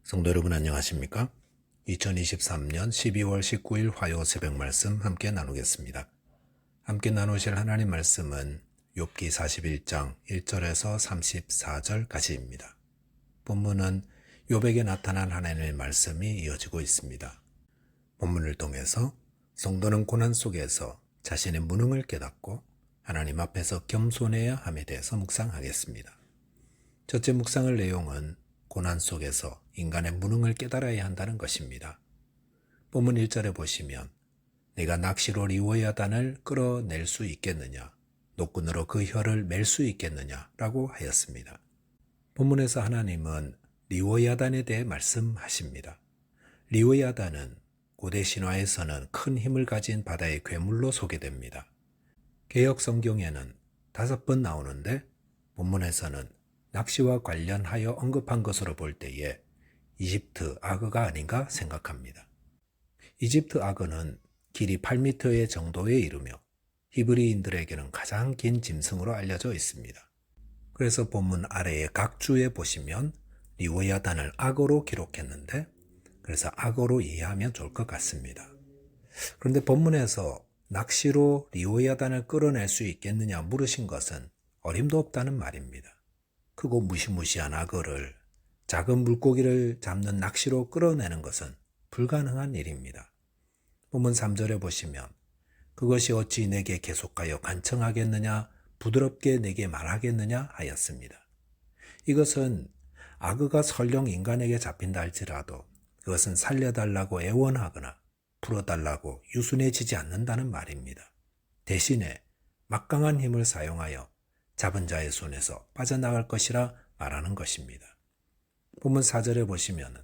성도 여러분 안녕하십니까? 2023년 12월 19일 화요 새벽 말씀 함께 나누겠습니다. 함께 나누실 하나님 말씀은 욥기 41장 1절에서 34절까지입니다. 본문은 욥에게 나타난 하나님의 말씀이 이어지고 있습니다. 본문을 통해서 성도는 고난 속에서 자신의 무능을 깨닫고 하나님 앞에서 겸손해야 함에 대해서 묵상하겠습니다. 첫째 묵상할 내용은 고난 속에서 인간의 무능을 깨달아야 한다는 것입니다. 본문 1절에 보시면 네가 낚시로 리워야단을 끌어낼 수 있겠느냐, 노끈으로 그 혀를 맬 수 있겠느냐 라고 하였습니다. 본문에서 하나님은 리워야단에 대해 말씀하십니다. 리워야단은 고대 신화에서는 큰 힘을 가진 바다의 괴물로 소개됩니다. 개역 성경에는 5번 나오는데 본문에서는 낚시와 관련하여 언급한 것으로 볼 때에 이집트 악어가 아닌가 생각합니다. 이집트 악어는 길이 8m 정도에 이르며 히브리인들에게는 가장 긴 짐승으로 알려져 있습니다. 그래서 본문 아래의 각 주에 보시면 리워야단을 악어로 기록했는데 그래서 악어로 이해하면 좋을 것 같습니다. 그런데 본문에서 낚시로 리워야단을 끌어낼 수 있겠느냐 물으신 것은 어림도 없다는 말입니다. 크고 무시무시한 악어를 작은 물고기를 잡는 낚시로 끌어내는 것은 불가능한 일입니다. 본문 3절에 보시면 그것이 어찌 내게 계속하여 간청하겠느냐 부드럽게 내게 말하겠느냐 하였습니다. 이것은 악어가 설령 인간에게 잡힌다 할지라도 그것은 살려달라고 애원하거나 풀어달라고 유순해지지 않는다는 말입니다. 대신에 막강한 힘을 사용하여 잡은 자의 손에서 빠져나갈 것이라 말하는 것입니다. 본문 4절에 보시면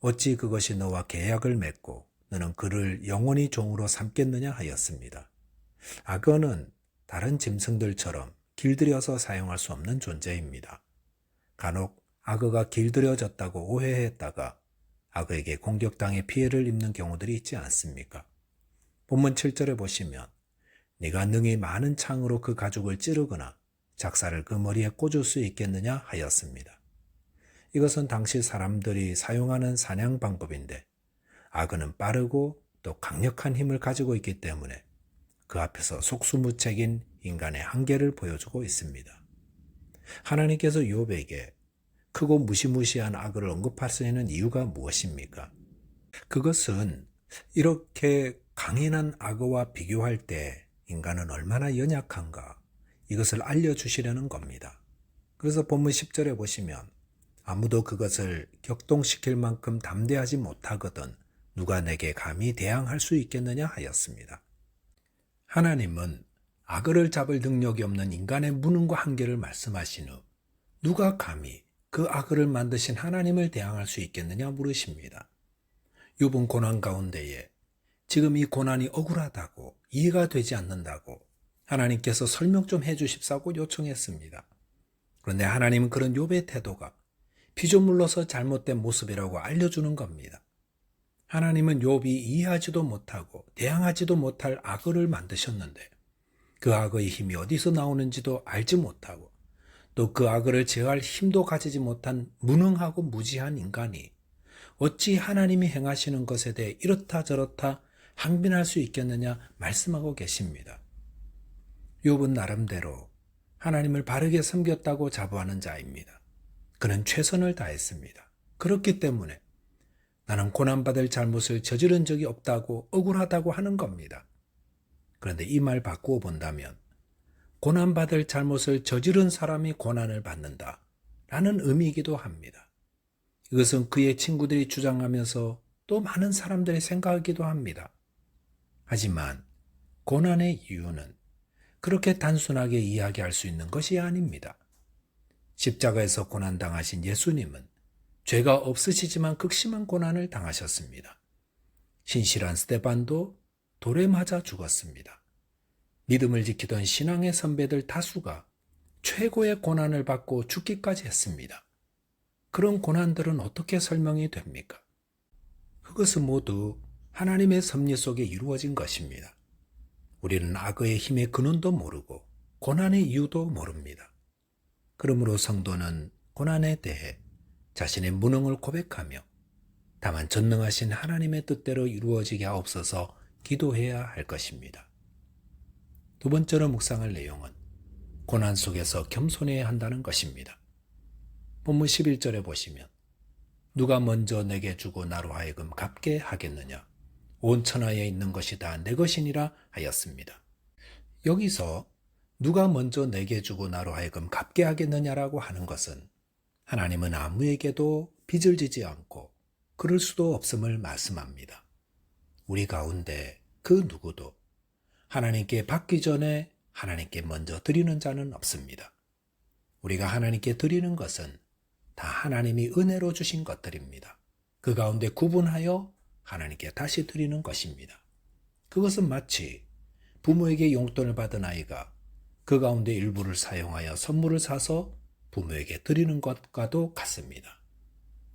어찌 그것이 너와 계약을 맺고 너는 그를 영원히 종으로 삼겠느냐 하였습니다. 악어는 다른 짐승들처럼 길들여서 사용할 수 없는 존재입니다. 간혹 악어가 길들여졌다고 오해했다가 악어에게 공격당해 피해를 입는 경우들이 있지 않습니까? 본문 7절에 보시면 네가 능히 많은 창으로 그 가죽을 찌르거나 작사를 그 머리에 꽂을 수 있겠느냐 하였습니다. 이것은 당시 사람들이 사용하는 사냥 방법인데 악어는 빠르고 또 강력한 힘을 가지고 있기 때문에 그 앞에서 속수무책인 인간의 한계를 보여주고 있습니다. 하나님께서 욥에게 크고 무시무시한 악어를 언급하시는 이유가 무엇입니까? 그것은 이렇게 강인한 악어와 비교할 때 인간은 얼마나 연약한가 이것을 알려주시려는 겁니다. 그래서 본문 10절에 보시면 아무도 그것을 격동시킬 만큼 담대하지 못하거든 누가 내게 감히 대항할 수 있겠느냐 하였습니다. 하나님은 악어를 잡을 능력이 없는 인간의 무능과 한계를 말씀하신 후 누가 감히 그 악어를 만드신 하나님을 대항할 수 있겠느냐 물으십니다. 욥은 고난 가운데에 지금 이 고난이 억울하다고 이해가 되지 않는다고 하나님께서 설명 좀 해주십사고 요청했습니다. 그런데 하나님은 그런 욥의 태도가 피조물로서 잘못된 모습이라고 알려주는 겁니다. 하나님은 욥이 이해하지도 못하고 대항하지도 못할 악어를 만드셨는데 그 악어의 힘이 어디서 나오는지도 알지 못하고 또 그 악어를 제어할 힘도 가지지 못한 무능하고 무지한 인간이 어찌 하나님이 행하시는 것에 대해 이렇다 저렇다 항변할 수 있겠느냐 말씀하고 계십니다. 욥은 나름대로 하나님을 바르게 섬겼다고 자부하는 자입니다. 그는 최선을 다했습니다. 그렇기 때문에 나는 고난받을 잘못을 저지른 적이 없다고 억울하다고 하는 겁니다. 그런데 이 말 바꾸어 본다면 고난받을 잘못을 저지른 사람이 고난을 받는다 라는 의미이기도 합니다. 이것은 그의 친구들이 주장하면서 또 많은 사람들이 생각하기도 합니다. 하지만 고난의 이유는 그렇게 단순하게 이야기할 수 있는 것이 아닙니다. 십자가에서 고난당하신 예수님은 죄가 없으시지만 극심한 고난을 당하셨습니다. 신실한 스데반도 돌에 맞아 죽었습니다. 믿음을 지키던 신앙의 선배들 다수가 최고의 고난을 받고 죽기까지 했습니다. 그런 고난들은 어떻게 설명이 됩니까? 그것은 모두 하나님의 섭리 속에 이루어진 것입니다. 우리는 악의 힘의 근원도 모르고 고난의 이유도 모릅니다. 그러므로 성도는 고난에 대해 자신의 무능을 고백하며 다만 전능하신 하나님의 뜻대로 이루어지게 하옵소서 기도해야 할 것입니다. 두 번째로 묵상할 내용은 고난 속에서 겸손해야 한다는 것입니다. 본문 11절에 보시면 누가 먼저 내게 주고 나로 하여금 갚게 하겠느냐? 온 천하에 있는 것이 다 내 것이니라 하였습니다. 여기서 누가 먼저 내게 주고 나로 하여금 갚게 하겠느냐라고 하는 것은 하나님은 아무에게도 빚을 지지 않고 그럴 수도 없음을 말씀합니다. 우리 가운데 그 누구도 하나님께 받기 전에 하나님께 먼저 드리는 자는 없습니다. 우리가 하나님께 드리는 것은 다 하나님이 은혜로 주신 것들입니다. 그 가운데 구분하여 하나님께 다시 드리는 것입니다. 그것은 마치 부모에게 용돈을 받은 아이가 그 가운데 일부를 사용하여 선물을 사서 부모에게 드리는 것과도 같습니다.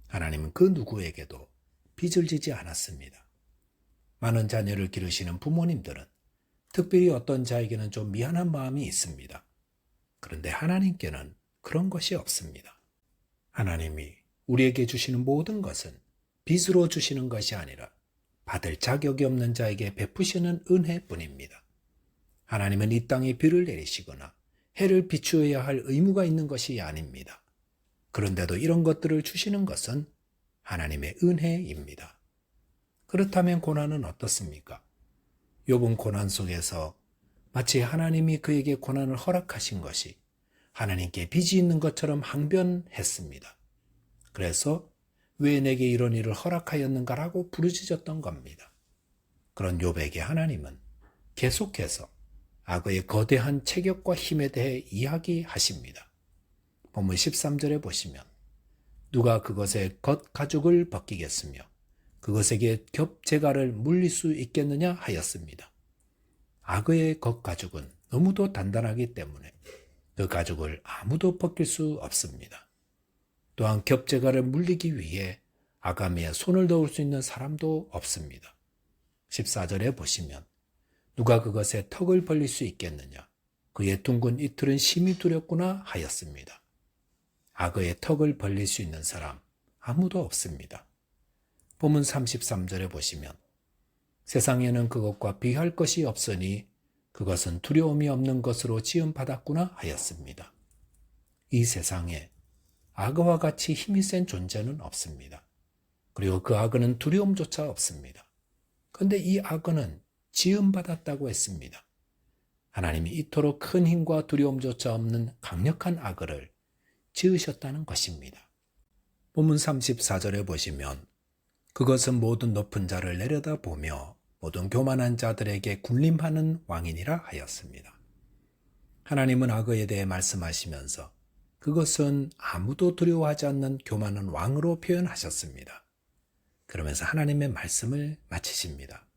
하나님은 그 누구에게도 빚을 지지 않았습니다. 많은 자녀를 기르시는 부모님들은 특별히 어떤 자에게는 좀 미안한 마음이 있습니다. 그런데 하나님께는 그런 것이 없습니다. 하나님이 우리에게 주시는 모든 것은 빚으로 주시는 것이 아니라 받을 자격이 없는 자에게 베푸시는 은혜뿐입니다. 하나님은 이 땅에 비를 내리시거나 해를 비추어야 할 의무가 있는 것이 아닙니다. 그런데도 이런 것들을 주시는 것은 하나님의 은혜입니다. 그렇다면 고난은 어떻습니까? 욥은 고난 속에서 마치 하나님이 그에게 고난을 허락하신 것이 하나님께 빚이 있는 것처럼 항변했습니다. 그래서 왜 내게 이런 일을 허락하였는가라고 부르짖었던 겁니다. 그런 욥에게 하나님은 계속해서 악의 거대한 체격과 힘에 대해 이야기하십니다. 본문 13절에 보시면 누가 그것의 겉가죽을 벗기겠으며 그것에게 겹재갈을 물릴 수 있겠느냐 하였습니다. 악의 겉가죽은 너무도 단단하기 때문에 그 가죽을 아무도 벗길 수 없습니다. 또한 겹재갈을 물리기 위해 아가미에 손을 넣을 수 있는 사람도 없습니다. 14절에 보시면 누가 그것에 턱을 벌릴 수 있겠느냐? 그의 둥근 이틀은 심히 두렵구나 하였습니다. 악의 턱을 벌릴 수 있는 사람 아무도 없습니다. 본문 33절에 보시면 세상에는 그것과 비할 것이 없으니 그것은 두려움이 없는 것으로 지음받았구나 하였습니다. 이 세상에 악어와 같이 힘이 센 존재는 없습니다. 그리고 그 악어는 두려움조차 없습니다. 그런데 이 악어는 지음받았다고 했습니다. 하나님이 이토록 큰 힘과 두려움조차 없는 강력한 악어를 지으셨다는 것입니다. 본문 34절에 보시면 그것은 모든 높은 자를 내려다보며 모든 교만한 자들에게 군림하는 왕이니라 하였습니다. 하나님은 악어에 대해 말씀하시면서 그것은 아무도 두려워하지 않는 교만한 왕으로 표현하셨습니다. 그러면서 하나님의 말씀을 마치십니다.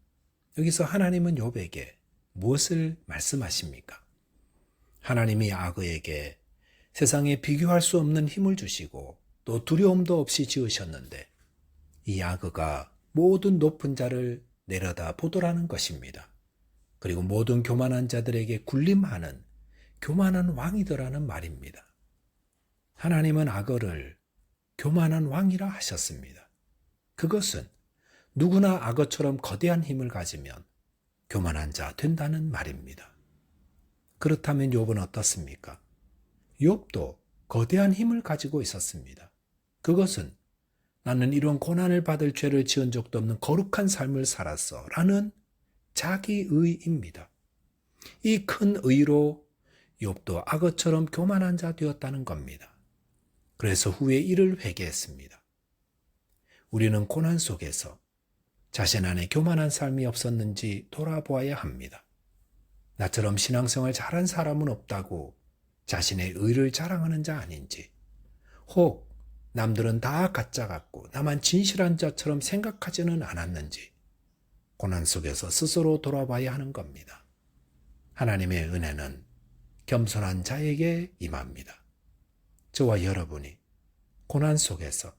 여기서 하나님은 욥에게 무엇을 말씀하십니까? 하나님이 악어에게 세상에 비교할 수 없는 힘을 주시고 또 두려움도 없이 지으셨는데 이 악어가 모든 높은 자를 내려다 보더라는 것입니다. 그리고 모든 교만한 자들에게 군림하는 교만한 왕이더라는 말입니다. 하나님은 악어를 교만한 왕이라 하셨습니다. 그것은 누구나 악어처럼 거대한 힘을 가지면 교만한 자 된다는 말입니다. 그렇다면 욥은 어떻습니까? 욥도 거대한 힘을 가지고 있었습니다. 그것은 나는 이런 고난을 받을 죄를 지은 적도 없는 거룩한 삶을 살았어 라는 자기의입니다. 이 큰 의로 욥도 악어처럼 교만한 자 되었다는 겁니다. 그래서 후에 이를 회개했습니다. 우리는 고난 속에서 자신 안에 교만한 삶이 없었는지 돌아보아야 합니다. 나처럼 신앙생활 잘한 사람은 없다고 자신의 의를 자랑하는 자 아닌지, 혹 남들은 다 가짜 같고 나만 진실한 자처럼 생각하지는 않았는지 고난 속에서 스스로 돌아봐야 하는 겁니다. 하나님의 은혜는 겸손한 자에게 임합니다. 저와 여러분이 고난 속에서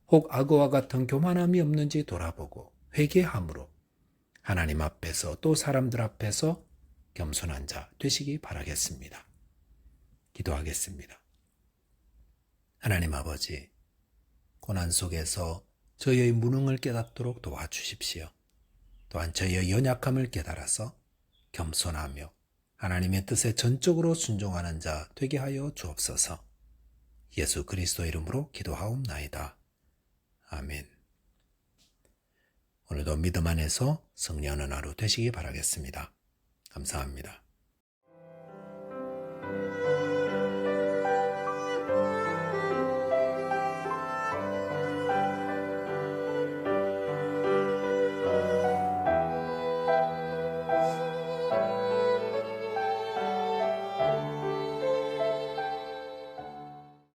혹 악어와 같은 교만함이 없는지 돌아보고 회개함으로 하나님 앞에서 또 사람들 앞에서 겸손한 자 되시기 바라겠습니다. 기도하겠습니다. 하나님 아버지, 고난 속에서 저희의 무능을 깨닫도록 도와주십시오. 또한 저희의 연약함을 깨달아서 겸손하며 하나님의 뜻에 전적으로 순종하는 자 되게 하여 주옵소서. 예수 그리스도 이름으로 기도하옵나이다. 아멘. 오늘도 믿음 안에서 승리하는 하루 되시기 바라겠습니다. 감사합니다.